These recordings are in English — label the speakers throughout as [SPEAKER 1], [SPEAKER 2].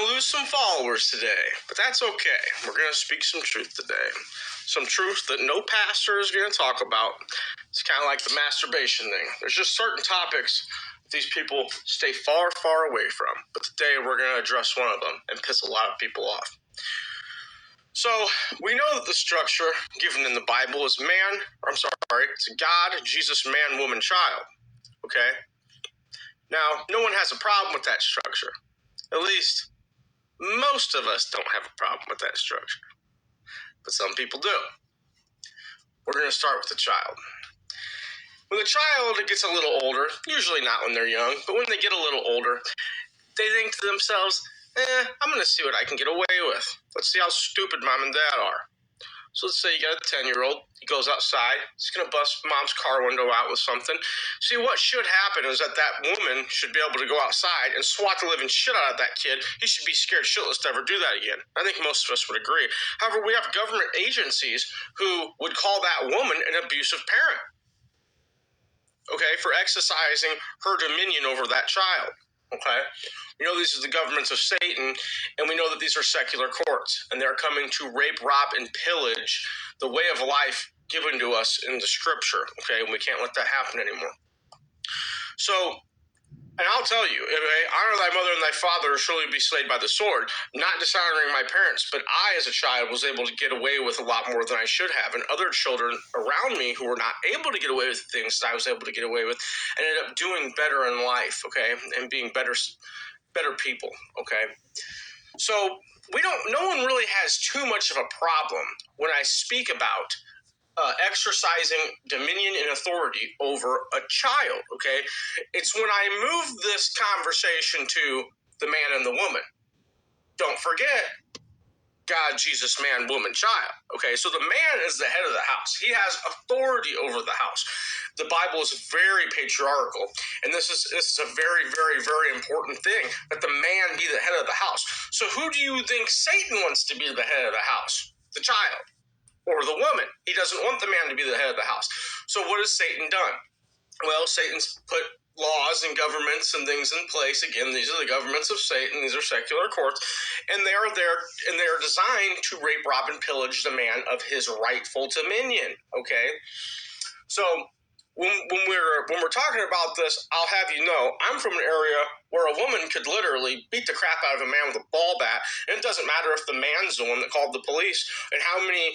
[SPEAKER 1] to lose some followers today, but that's okay. We're going to speak some truth today. Some truth that no pastor is going to talk about. It's kind of like the masturbation thing. There's just certain topics these people stay far, far away from. But today we're going to address one of them and piss a lot of people off. So we know that the structure given in the Bible is it's God, Jesus, man, woman, child. Okay? Now, no one has a problem with that structure. At least, most of us don't have a problem with that structure. But some people do. We're going to start with the child. When the child gets a little older, usually not when they're young, but when they get a little older, they think to themselves, I'm going to see what I can get away with. Let's see how stupid mom and dad are. So let's say you got a 10-year-old. He goes outside. He's going to bust mom's car window out with something. See, what should happen is that woman should be able to go outside and swat the living shit out of that kid. He should be scared shitless to ever do that again. I think most of us would agree. However, we have government agencies who would call that woman an abusive parent, okay, for exercising her dominion over that child. Okay, we know these are the governments of Satan, and we know that these are secular courts, and they're coming to rape, rob, and pillage the way of life given to us in the scripture, okay, and we can't let that happen anymore. So, and I'll tell you, honor thy mother and thy father, or surely be slain by the sword. Not dishonoring my parents, but I, as a child, was able to get away with a lot more than I should have. And other children around me who were not able to get away with things that I was able to get away with ended up doing better in life, okay, and being better people, okay. So no one really has too much of a problem when I speak about exercising dominion and authority over a child, okay? It's when I move this conversation to the man and the woman. Don't forget, God, Jesus, man, woman, child, okay? So the man is the head of the house. He has authority over the house. The Bible is very patriarchal, and this is a very, very, very important thing, that the man be the head of the house. So who do you think Satan wants to be the head of the house? The child. Or the woman. He doesn't want the man to be the head of the house. So what has Satan done? Well, Satan's put laws and governments and things in place. Again, these are the governments of Satan. These are secular courts. And they are there, and they are designed to rape, rob, and pillage the man of his rightful dominion. Okay? So when we're talking about this, I'll have you know, I'm from an area where a woman could literally beat the crap out of a man with a ball bat, and it doesn't matter if the man's the one that called the police and how many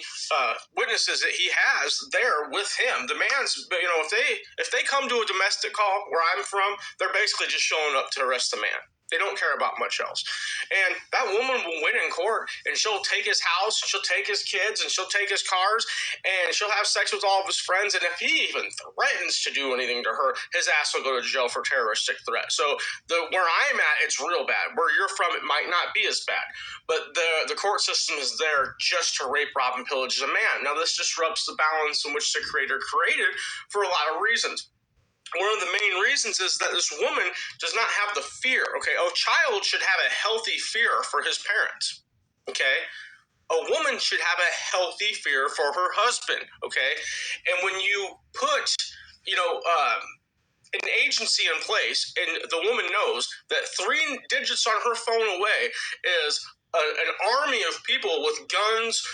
[SPEAKER 1] witnesses that he has there with him. The man's, if they come to a domestic call where I'm from, they're basically just showing up to arrest the man. They don't care about much else. And that woman will win in court, and she'll take his house, she'll take his kids, and she'll take his cars, and she'll have sex with all of his friends. And if he even threatens to do anything to her, his ass will go to jail for terroristic threat. So where I'm at, it's real bad. Where you're from, it might not be as bad. But the court system is there just to rape, rob, and pillage the man. Now, this disrupts the balance in which the Creator created for a lot of reasons. One of the main reasons is that this woman does not have the fear, okay? A child should have a healthy fear for his parents, okay? A woman should have a healthy fear for her husband, okay? And when you put, an agency in place, and the woman knows that 3 digits on her phone away is an army of people with guns,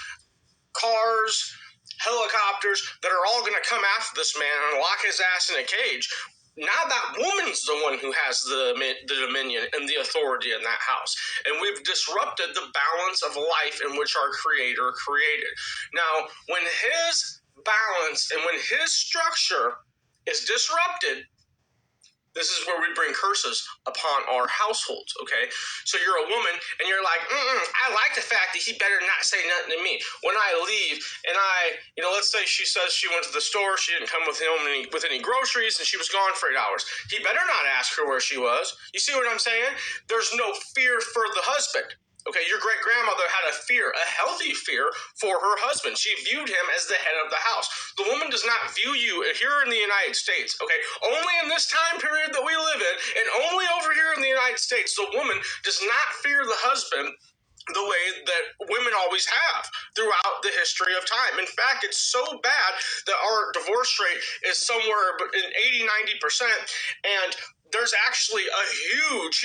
[SPEAKER 1] cars, helicopters that are all going to come after this man and lock his ass in a cage. Now that woman's the one who has the dominion and the authority in that house. And we've disrupted the balance of life in which our Creator created. Now, when his balance and when his structure is disrupted, this is where we bring curses upon our households, okay? So you're a woman, and you're like, I like the fact that he better not say nothing to me. When I leave, and let's say she says she went to the store, she didn't come with him with any groceries, and she was gone for 8 hours. He better not ask her where she was. You see what I'm saying? There's no fear for the husband. Okay, your great-grandmother had a fear, a healthy fear for her husband. She viewed him as the head of the house. The woman does not view you here in the United States, okay? Only in this time period that we live in, and only over here in the United States, the woman does not fear the husband the way that women always have throughout the history of time. In fact, it's so bad that our divorce rate is somewhere in 80-90%, and there's actually a huge,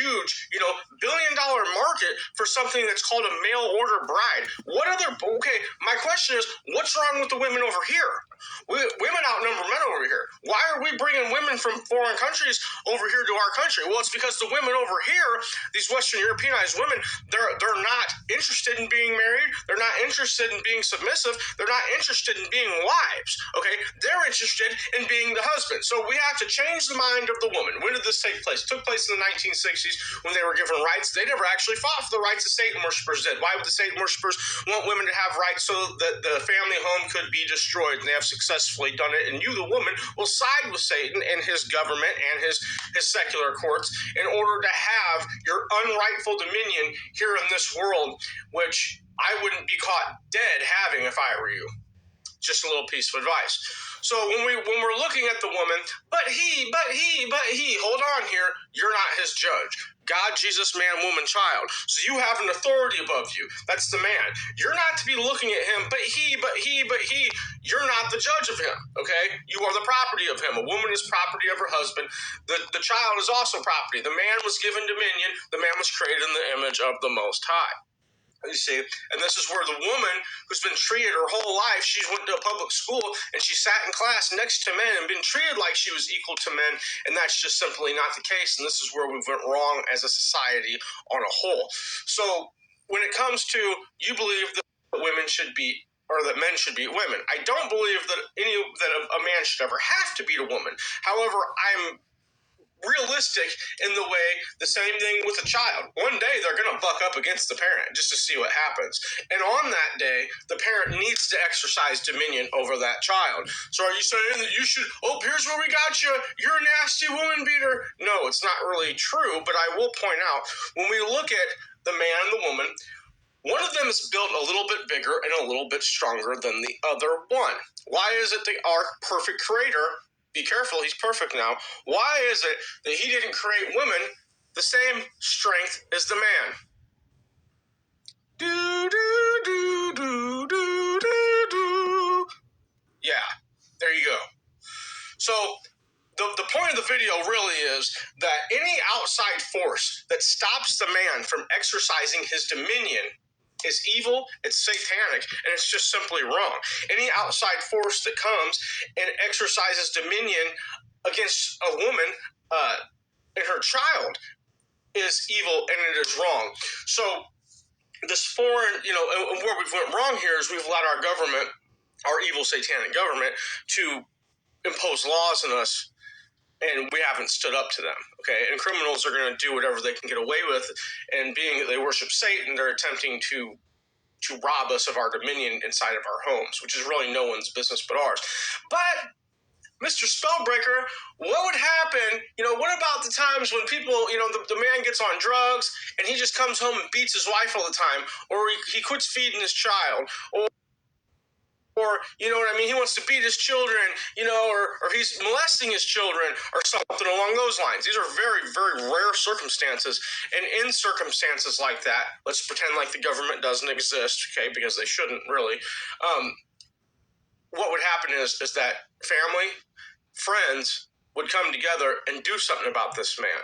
[SPEAKER 1] billion-dollar market for something that's called a mail order bride. My question is, what's wrong with the women over here? Women outnumber men over here. Why are we bringing women from foreign countries over here to our country? Well, it's because the women over here, these Western Europeanized women, they're not interested in being married. They're not interested in being submissive. They're not interested in being wives. Okay, they're interested in being the husband. So we have to change the mind of the woman. When did this take place? It took place in the 1960s when they were given rights. They never actually fought for the rights that Satan worshipers did. Why would the Satan worshipers want women to have rights so that the family home could be destroyed? And they have successfully done it. And you, the woman, will side with Satan and his government and his secular courts in order to have your unrightful dominion here in this world, which I wouldn't be caught dead having if I were you. Just a little piece of advice. So when we're looking at the woman, but he, hold on here, you're not his judge. God, Jesus, man, woman, child. So you have an authority above you. That's the man. You're not to be looking at him, but he. You're not the judge of him, okay? You are the property of him. A woman is property of her husband. The child is also property. The man was given dominion. The man was created in the image of the Most High. You see, and this is where the woman who's been treated her whole life, she went to a public school and she sat in class next to men and been treated like she was equal to men, and that's just simply not the case, and this is where we went wrong as a society on a whole. So when it comes to, you believe that women should be, or that men should beat women. I don't believe that a man should ever have to beat a woman. However, I'm realistic in the way, the same thing with a child. One day they're going to buck up against the parent just to see what happens. And on that day, the parent needs to exercise dominion over that child. So are you saying that you should, here's where we got you, you're a nasty woman beater? No, it's not really true, but I will point out, when we look at the man and the woman, one of them is built a little bit bigger and a little bit stronger than the other one. Why is it that our perfect creator, be careful, he's perfect now, why is it that he didn't create women the same strength as the man? Yeah, there you go. So the point of the video really is that any outside force that stops the man from exercising his dominion is evil, it's satanic, and it's just simply wrong. Any outside force that comes and exercises dominion against a woman and her child is evil, and it is wrong. So this foreign, and where we've went wrong here is we've allowed our government, our evil satanic government, to impose laws on us, and we haven't stood up to them, okay? And criminals are going to do whatever they can get away with, and being that they worship Satan, they're attempting to rob us of our dominion inside of our homes, which is really no one's business but ours. But, Mr. Spellbreaker, what would happen, what about the times when people, the man gets on drugs, and he just comes home and beats his wife all the time, or he quits feeding his child, or you know what I mean, he wants to beat his children, or he's molesting his children, or something along those lines. These are very, very rare circumstances, and in circumstances like that, let's pretend like the government doesn't exist, okay, because they shouldn't really. What would happen is that family, friends would come together and do something about this man.